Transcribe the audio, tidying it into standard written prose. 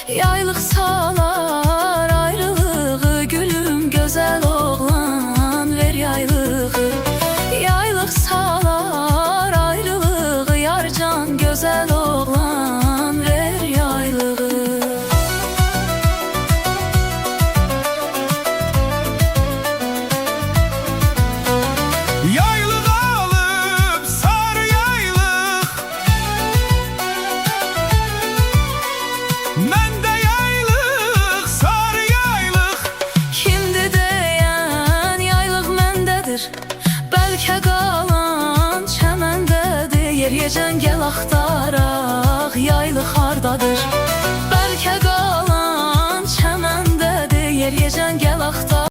Yaylıq salar ayrılığı, gülüm gözəl oğlan ver yaylığı. Yaylıq salar ayrılığı, yarcan gözəl oğlan ver yaylığı. Yaylıq alıb sarı yaylıq, məndə yaylıq sarı yaylıq. Kimdi deyən yaylıq məndədir, bəlkə qalan çəməndədir. Yeriyəcən gəl axtaraq, yaylıq hardadır? Bəlkə qalan çəməndədir, yeriyəcən